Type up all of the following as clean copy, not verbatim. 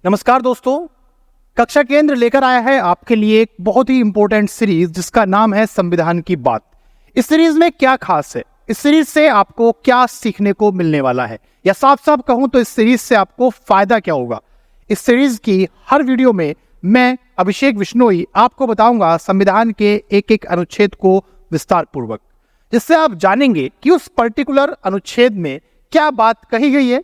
नमस्कार दोस्तों, कक्षा केंद्र लेकर आया है आपके लिए एक बहुत ही इंपॉर्टेंट सीरीज जिसका नाम है संविधान की बात। इस सीरीज में क्या खास है, इस सीरीज से आपको क्या सीखने को मिलने वाला है, या साफ साफ कहूं तो इस सीरीज से आपको फायदा क्या होगा। इस सीरीज की हर वीडियो में मैं अभिषेक विश्नोई आपको बताऊंगा संविधान के एक एक अनुच्छेद को विस्तार पूर्वक, जिससे आप जानेंगे कि उस पर्टिकुलर अनुच्छेद में क्या बात कही गई है,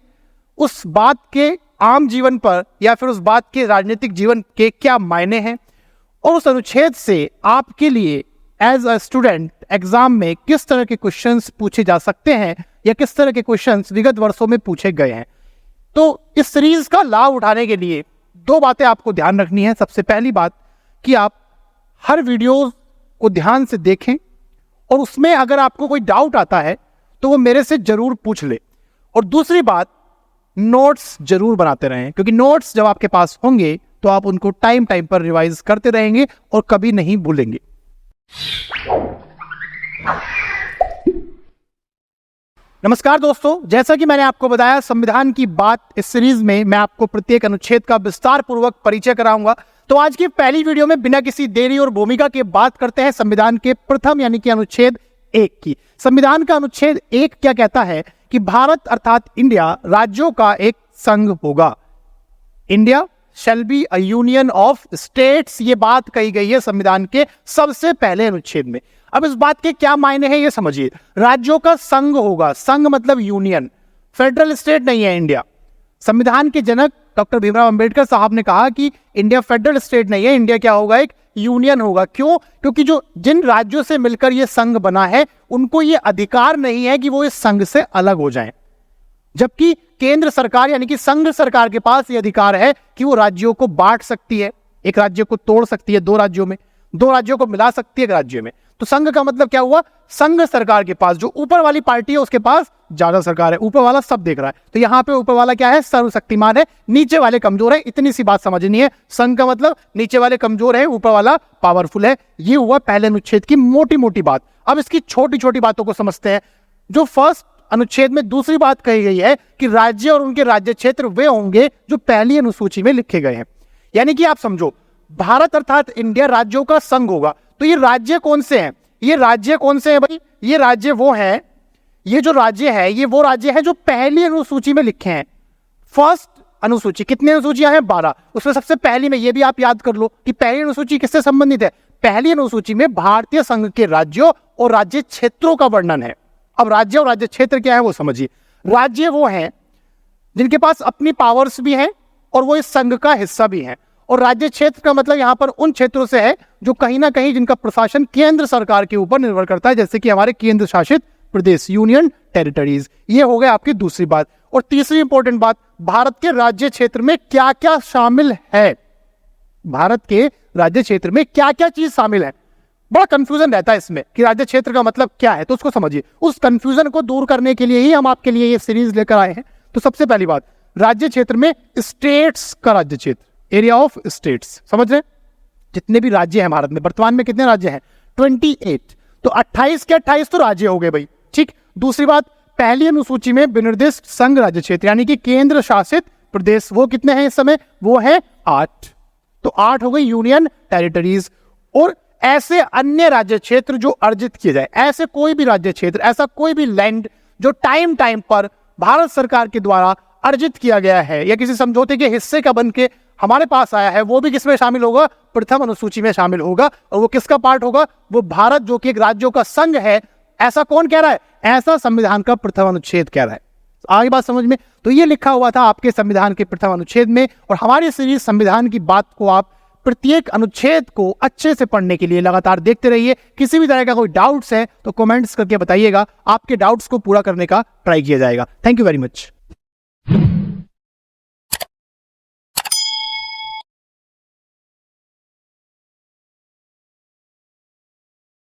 उस बात के आम जीवन पर या फिर उस बात के राजनीतिक जीवन के क्या मायने हैं, और उस अनुच्छेद से आपके लिए एज अ स्टूडेंट एग्जाम में किस तरह के क्वेश्चंस पूछे जा सकते हैं या किस तरह के क्वेश्चंस विगत वर्षों में पूछे गए हैं। तो इस सीरीज का लाभ उठाने के लिए दो बातें आपको ध्यान रखनी है। सबसे पहली बात कि आप हर वीडियो को ध्यान से देखें और उसमें अगर आपको कोई डाउट आता है तो वो मेरे से जरूर पूछ ले। और दूसरी बात, नोट्स जरूर बनाते रहें, क्योंकि नोट्स जब आपके पास होंगे तो आप उनको टाइम टाइम पर रिवाइज करते रहेंगे और कभी नहीं भूलेंगे। नमस्कार दोस्तों, जैसा कि मैंने आपको बताया संविधान की बात इस सीरीज में मैं आपको प्रत्येक अनुच्छेद का विस्तार पूर्वक परिचय कराऊंगा। तो आज की पहली वीडियो में बिना किसी देरी और भूमिका के बात करते हैं संविधान के प्रथम यानी कि अनुच्छेद 1 की। संविधान का अनुच्छेद 1 क्या कहता है कि भारत अर्थात इंडिया राज्यों का एक संघ होगा। India shall be a union of states, ये बात कही गई है संविधान के सबसे पहले अनुच्छेद में। अब इस बात के क्या मायने हैं ये समझिए। राज्यों का संघ होगा, संघ मतलब यूनियन, फेडरल स्टेट नहीं है इंडिया। संविधान के जनक डॉक्टर भीमराव अंबेडकर साहब ने कहा कि इंडिया फेडरल स्टेट नहीं है, इंडिया क्या होगा, एक यूनियन होगा। क्यों? क्योंकि जिन राज्यों से मिलकर यह संघ बना है उनको यह अधिकार नहीं है कि वो इस संघ से अलग हो जाएं, जबकि केंद्र सरकार यानी कि संघ सरकार के पास यह अधिकार है कि वो राज्यों को बांट सकती है, एक राज्य को तोड़ सकती है दो राज्यों में, दो राज्यों को मिला सकती है एक राज्य में। तो संघ का मतलब क्या हुआ, संघ सरकार के पास, जो ऊपर वाली पार्टी है उसके पास ज्यादा सरकार है, ऊपर वाला सब देख रहा है। तो यहां पे ऊपर वाला क्या है, सर्वशक्तिमान है, नीचे वाले कमजोर है। इतनी सी बात समझनी है। संघ का मतलब नीचे वाले कमजोर है, ऊपर वाला पावरफुल है। ये हुआ पहले अनुच्छेद की मोटी मोटी बात। अब इसकी छोटी छोटी बातों को समझते हैं। जो फर्स्ट अनुच्छेद में दूसरी बात कही गई है कि राज्य और उनके राज्य क्षेत्र वे होंगे जो पहली अनुसूची में लिखे गए हैं। यानी कि आप समझो, भारत अर्थात इंडिया राज्यों का संघ होगा। तो ये राज्य कौन से हैं, ये राज्य कौन से हैं भाई, ये राज्य वो हैं, ये जो राज्य है ये वो राज्य है जो पहली अनुसूची में लिखे हैं। फर्स्ट अनुसूची, कितनी अनुसूचियां हैं, 12। उसमें सबसे पहली में ये भी आप याद कर लो कि पहली अनुसूची किससे संबंधित है। पहली अनुसूची में भारतीय संघ के राज्यों और राज्य क्षेत्रों का वर्णन है। अब राज्य और राज्य क्षेत्र क्या है वो समझिए। राज्य वो हैं जिनके पास अपनी पावर्स भी हैं और वो इस संघ का हिस्सा भी हैं, और राज्य क्षेत्र का मतलब यहां पर उन क्षेत्रों से है जो कहीं ना कहीं जिनका प्रशासन केंद्र सरकार के ऊपर निर्भर करता है, जैसे कि हमारे केंद्र शासित प्रदेश, यूनियन टेरिटरीज। ये हो गए आपकी दूसरी बात। और तीसरी इंपॉर्टेंट बात, भारत के राज्य क्षेत्र में क्या क्या शामिल है, भारत के राज्य क्षेत्र में क्या क्या चीज शामिल है। बड़ा कंफ्यूजन रहता है इसमें कि राज्य क्षेत्र का मतलब क्या है, तो उसको समझिए। उस कंफ्यूजन को दूर करने के लिए ही हम आपके लिए ये सीरीज लेकर आए हैं। तो सबसे पहली बात, राज्य क्षेत्र में स्टेट्स का राज्य क्षेत्र, एरिया ऑफ स्टेट्स, समझ रहे हैं। जितने भी राज्य हैं भारत में, वर्तमान में कितने राज्य हैं, 28। तो 28 के 28 तो राज्य हो गए भाई, ठीक। दूसरी बात, पहली अनुसूची में विनिर्दिष्ट संघ राज्य क्षेत्र यानी कि केंद्र शासित प्रदेश, वो कितने हैं इस समय, वो है 8। तो 8 हो गई यूनियन टेरिटरीज। और ऐसे अन्य राज्य क्षेत्र जो अर्जित किए जाए, ऐसे कोई भी राज्य क्षेत्र, ऐसा कोई भी लैंड जो टाइम टाइम पर भारत सरकार के द्वारा अर्जित किया गया है या किसी समझौते के हिस्से का बन के हमारे पास आया है, वो भी किसमें शामिल होगा, प्रथम अनुसूची में शामिल होगा। और वो किसका पार्ट होगा, वो भारत जो कि एक राज्यों का संघ है। ऐसा कौन कह रहा है, ऐसा संविधान का प्रथम अनुच्छेद कह रहा है। आगे बात समझ में। तो ये लिखा हुआ था आपके संविधान के प्रथम अनुच्छेद में। और हमारी सीरीज संविधान की बात को आप प्रत्येक अनुच्छेद को अच्छे से पढ़ने के लिए लगातार देखते रहिए। किसी भी तरह का कोई डाउट्स है तो कमेंट्स करके बताइएगा, आपके डाउट्स को पूरा करने का ट्राई किया जाएगा। Thank you very much.